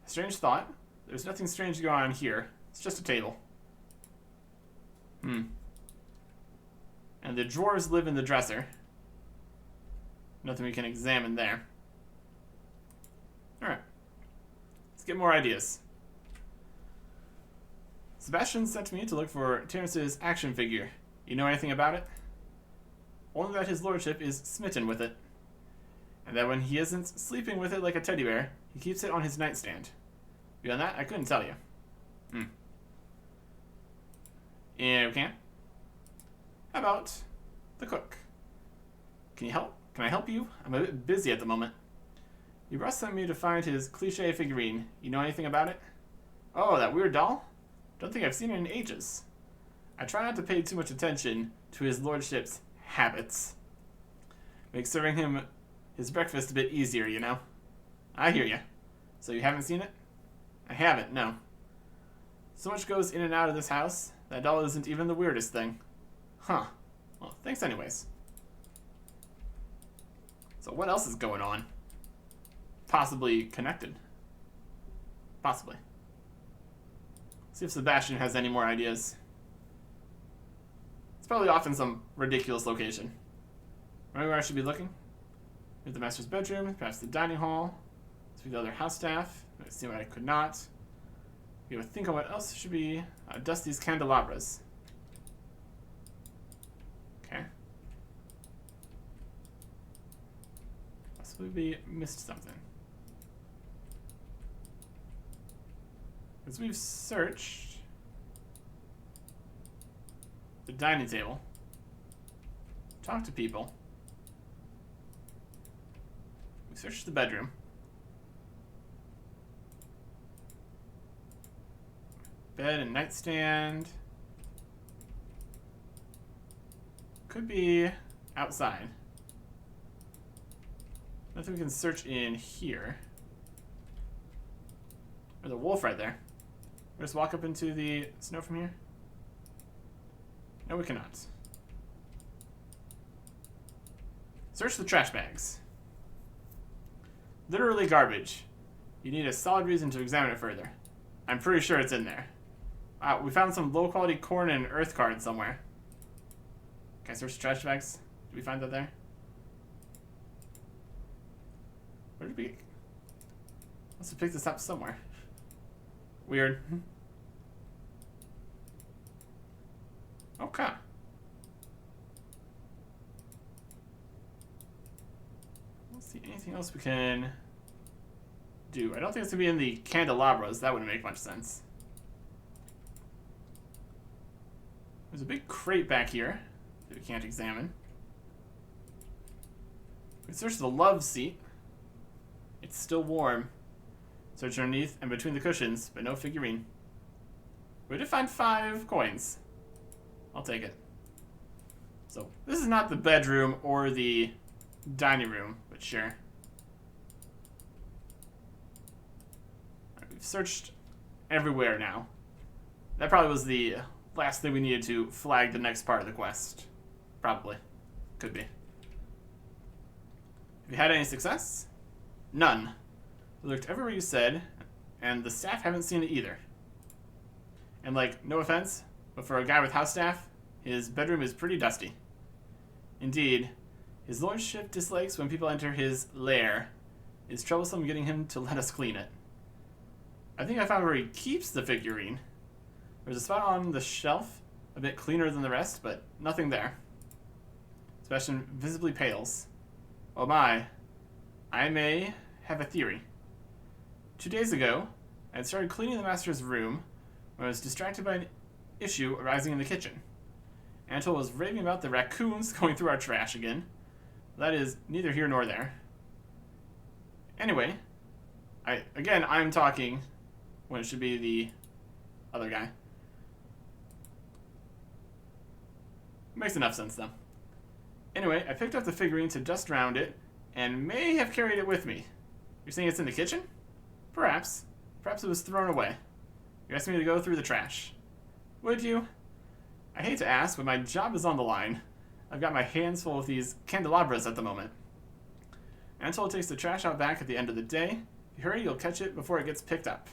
A strange thought. There's nothing strange going on here. It's just a table. And the drawers live in the dresser. Nothing we can examine there. Alright. Let's get more ideas. Sebastian sent me to look for Terence's action figure. You know anything about it? Only that his lordship is smitten with it. And that when he isn't sleeping with it like a teddy bear, he keeps it on his nightstand. Beyond that, I couldn't tell you. Okay. How about the cook? Can you help? Can I help you? I'm a bit busy at the moment. Ubras sent me to find his cliché figurine. You know anything about it? Oh, that weird doll? Don't think I've seen it in ages. I try not to pay too much attention to his lordship's habits. Makes serving him his breakfast a bit easier, you know? I hear you. So you haven't seen it? I haven't, no. So much goes in and out of this house, that doll isn't even the weirdest thing. Huh. Well, thanks anyways. So what else is going on? Possibly connected. Possibly. See if Sebastian has any more ideas. It's probably off in some ridiculous location. Remember where I should be looking? Maybe the master's bedroom, perhaps the dining hall. Speak to other house staff. Let's see what I could not. We have a think on what else should be. Dust these candelabras. Okay. Possibly we missed something. As we've searched the dining table, talked to people, we searched the bedroom, bed and nightstand, could be outside. Nothing we can search in here. There's a wolf right there. We'll just walk up into the snow from here? No, we cannot. Search the trash bags. Literally garbage. You need a solid reason to examine it further. I'm pretty sure it's in there. We found some low-quality corn and earth cards somewhere. Can I search the trash bags? Did we find that there? Where did we... Must have picked this up somewhere. Weird. Okay. Let's see, anything else we can do? I don't think it's gonna be in the candelabras. That wouldn't make much sense. There's a big crate back here that we can't examine. We search the love seat. It's still warm. Search underneath and between the cushions, but no figurine. We did find 5 coins. I'll take it. So, this is not the bedroom or the dining room, but sure. Alright, we've searched everywhere now. That probably was the last thing we needed to flag the next part of the quest. Probably. Could be. Have you had any success? None. We looked everywhere you said, and the staff haven't seen it either. And like, no offense, but for a guy with house staff, his bedroom is pretty dusty. Indeed, his lordship dislikes when people enter his lair. It's troublesome getting him to let us clean it. I think I found where he keeps the figurine. There's a spot on the shelf, a bit cleaner than the rest, but nothing there. Sebastian visibly pales. Oh my, I may have a theory. 2 days ago, I had started cleaning the master's room when I was distracted by an issue arising in the kitchen. Anatole was raving about the raccoons going through our trash again. That is neither here nor there. Anyway, I'm talking when it should be the other guy. Makes enough sense, though. Anyway, I picked up the figurine to dust around it, and may have carried it with me. You're saying it's in the kitchen? Perhaps. Perhaps it was thrown away. You asked me to go through the trash. Would you? I hate to ask, but my job is on the line. I've got my hands full with these candelabras at the moment. Anatole takes the trash out back at the end of the day. If you hurry, you'll catch it before it gets picked up.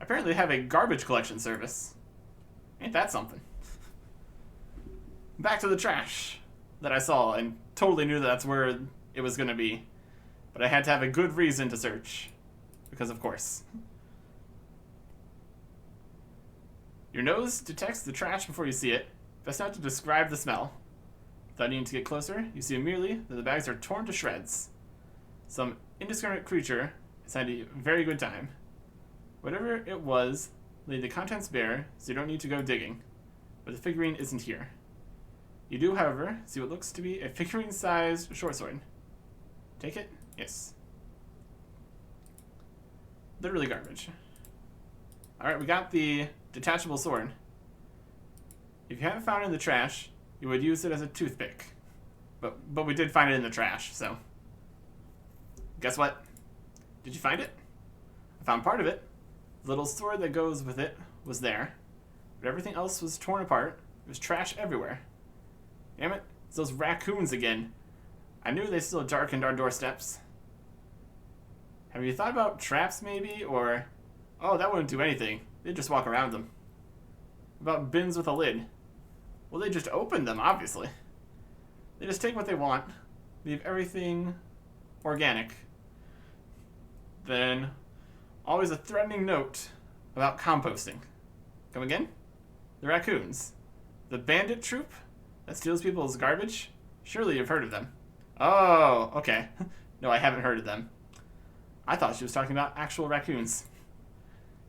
Apparently they have a garbage collection service. Ain't that something? Back to the trash that I saw and totally knew that's where it was going to be. But I had to have a good reason to search. Because of course. Your nose detects the trash before you see it. Best not to describe the smell. Without needing to get closer, you see immediately that the bags are torn to shreds. Some indiscriminate creature has had a very good time. Whatever it was, laid the contents bare, so you don't need to go digging. But the figurine isn't here. You do, however, see what looks to be a figurine-sized short sword. Take it? Yes. Literally garbage. Alright, we got the detachable sword. If you haven't found it in the trash, you would use it as a toothpick. But we did find it in the trash, so. Guess what? Did you find it? I found part of it. The little sword that goes with it was there. But everything else was torn apart. There was trash everywhere. Damn it, it's those raccoons again. I knew they still darkened our doorsteps. Have you thought about traps maybe, or... Oh, that wouldn't do anything. They'd just walk around them. About bins with a lid? Well, they just open them, obviously. They just take what they want, leave everything organic. Then, always a threatening note about composting. Come again? The raccoons. The bandit troop that steals people's garbage? Surely you've heard of them. Oh, okay. No, I haven't heard of them. I thought she was talking about actual raccoons.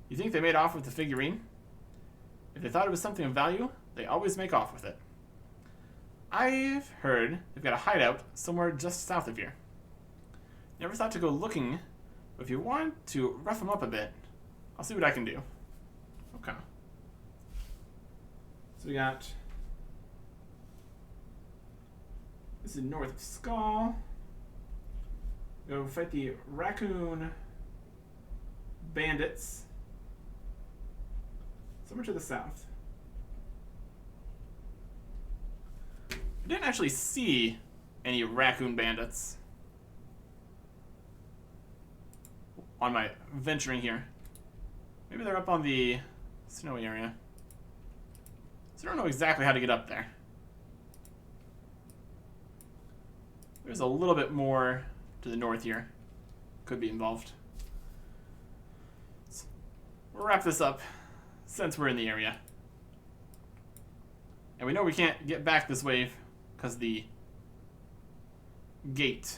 You think they made off with the figurine? If they thought it was something of value, they always make off with it. I've heard they've got a hideout somewhere just south of here. Never thought to go looking, but if you want to rough them up a bit, I'll see what I can do. Okay. So we got... This is north of Skull. Go fight the raccoon bandits. Somewhere to the south. I didn't actually see any raccoon bandits on my venturing here. Maybe they're up on the snowy area. So I don't know exactly how to get up there. There's a little bit more to the north here. Could be involved. So we'll wrap this up since we're in the area. And we know we can't get back this way because the gate.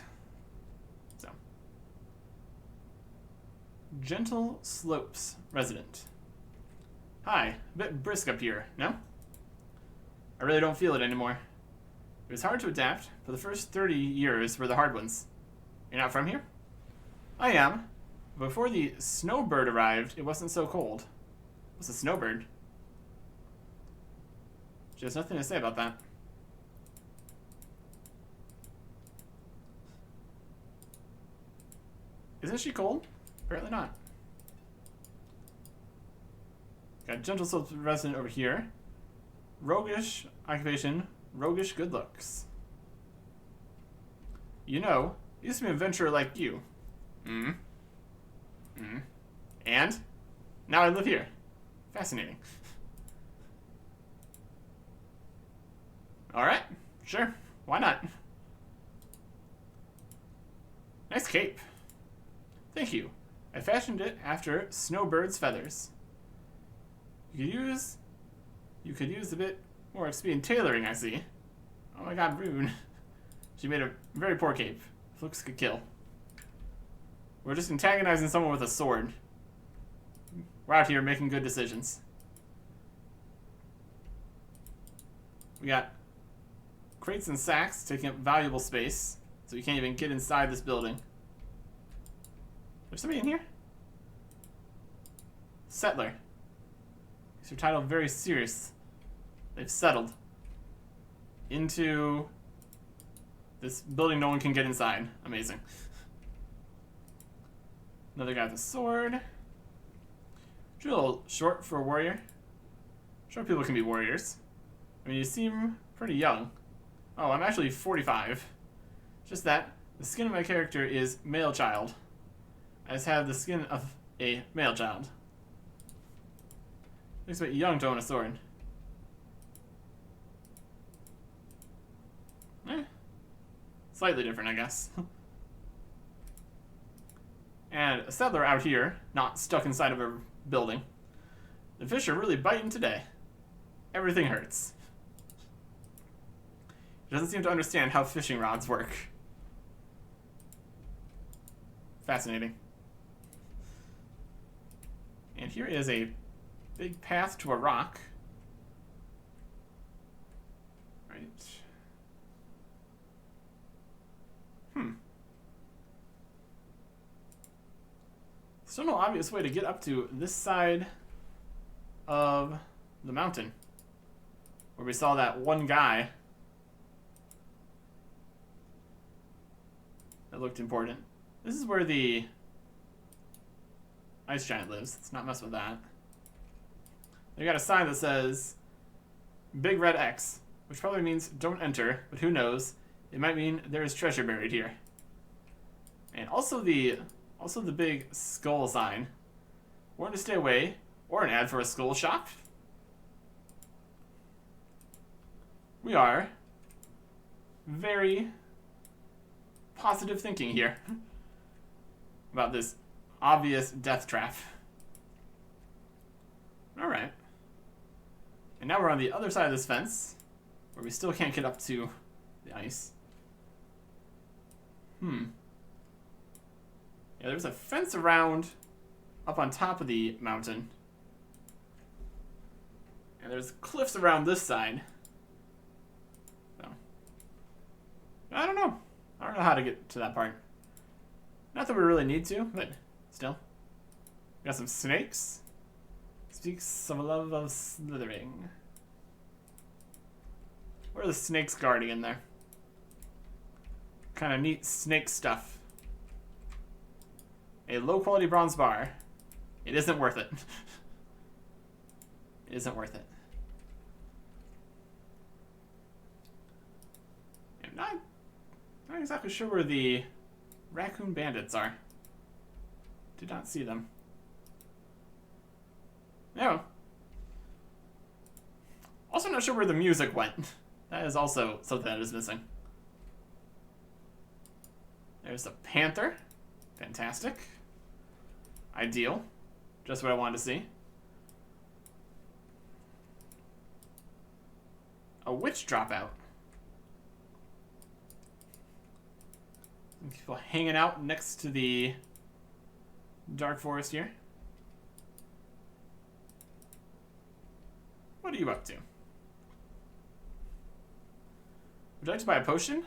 So. Gentle Slopes resident. Hi, a bit brisk up here, no? I really don't feel it anymore. It was hard to adapt, but the first 30 years were the hard ones. You're not from here? I am. Before the snowbird arrived, it wasn't so cold. What's a snowbird? She has nothing to say about that. Isn't she cold? Apparently not. Got Gentle Slopes resident over here. Roguish occupation, roguish good looks. You know, I used to be an adventurer like you. Hmm? Hmm? And? Now I live here. Fascinating. Alright, sure. Why not? Nice cape. Thank you. I fashioned it after snowbird's feathers. You could use a bit more expedient tailoring, I see. Oh my god, Rune. She made a very poor cape. Looks could kill. We're just antagonizing someone with a sword. We're out here making good decisions. We got crates and sacks taking up valuable space, so you can't even get inside this building. There's somebody in here? Settler. These are titled very serious. They've settled into this building no one can get inside. Amazing. Another guy with a sword. You're a little short for a warrior. Short people can be warriors. I mean, you seem pretty young. Oh, I'm actually 45. Just that, the skin of my character is male child. I just have the skin of a male child. Looks a bit young to own a sword. Slightly different, I guess. And a settler out here, not stuck inside of a building. The fish are really biting today. Everything hurts. He doesn't seem to understand how fishing rods work. Fascinating. And here is a big path to a rock. Right. Still no obvious way to get up to this side of the mountain, where we saw that one guy that looked important. This is where the ice giant lives. Let's not mess with that. They got a sign that says Big Red X, which probably means don't enter, but who knows? It might mean there is treasure buried here. And also the big skull sign. Warn to stay away, or an ad for a skull shop. We are very positive thinking here about this obvious death trap. Alright. And now we're on the other side of this fence, where we still can't get up to the ice. Yeah, there's a fence around up on top of the mountain. And there's cliffs around this side. So, I don't know. I don't know how to get to that part. Not that we really need to, but still. We got some snakes. Speaks of a love of slithering. What are the snakes guarding in there? Kind of neat snake stuff. A low-quality bronze bar. It isn't worth it. It isn't worth it. I'm not exactly sure where the raccoon bandits are. Did not see them. No. Also not sure where the music went. That is also something that is missing. There's a panther. Fantastic. Ideal. Just what I wanted to see. A witch dropout. People hanging out next to the dark forest here. What are you up to? Would you like to buy a potion?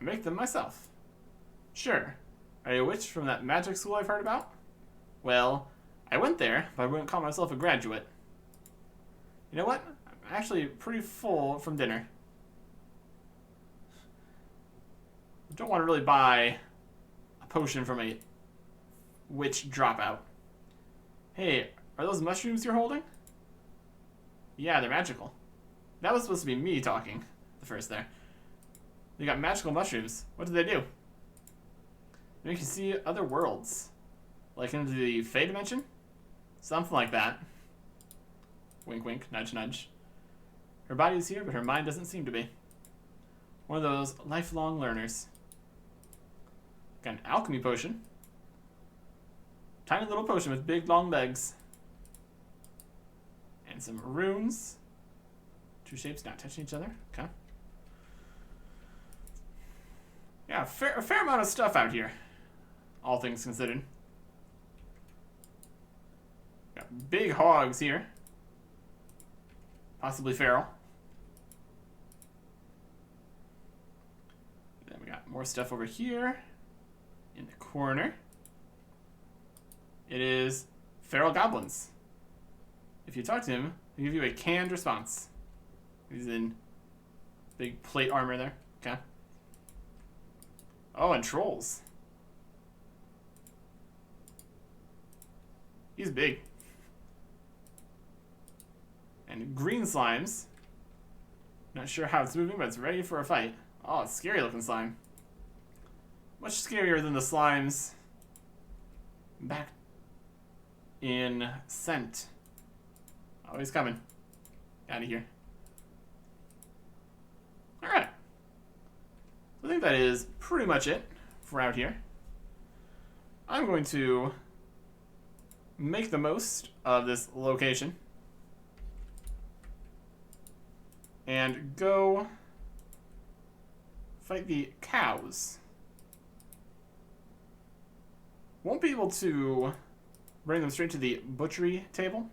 I make them myself. Sure. Are you a witch from that magic school I've heard about? Well, I went there, but I wouldn't call myself a graduate. You know what? I'm actually pretty full from dinner. I don't want to really buy a potion from a witch dropout. Hey, are those mushrooms you're holding? Yeah, they're magical. That was supposed to be me talking the first there. They got magical mushrooms. What do they do? You can see other worlds. Like into the Fey dimension? Something like that. Wink, wink, nudge, nudge. Her body is here, but her mind doesn't seem to be. One of those lifelong learners. Got an alchemy potion. Tiny little potion with big, long legs. And some runes. Two shapes not touching each other. Okay. Yeah, a fair amount of stuff out here. All things considered. Got big hogs here. Possibly feral. Then we got more stuff over here. In the corner. It is feral goblins. If you talk to him, he'll give you a canned response. He's in big plate armor there. Okay. Oh, and trolls. He's big. And green slimes. Not sure how it's moving, but it's ready for a fight. Oh, it's scary looking slime. Much scarier than the slimes back in Scent. Oh, he's coming. Out of here. Alright. I think that is pretty much it for out here. I'm going to make the most of this location and go fight the cows. Won't be able to bring them straight to the butchery table,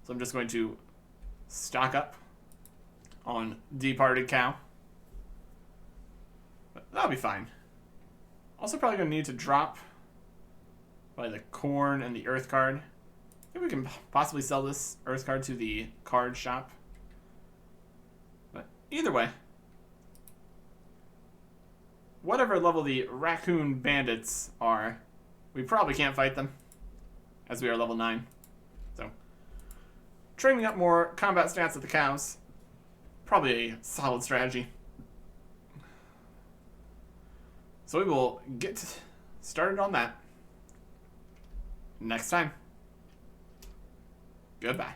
so I'm just going to stock up on departed cow. But that'll be fine. Also probably going to need to drop by the corn and the earth card. Maybe we can possibly sell this earth card to the card shop. But either way, whatever level the raccoon bandits are, we probably can't fight them, as we are level 9. So, training up more combat stats at the cows, probably a solid strategy. So we will get started on that next time. Goodbye.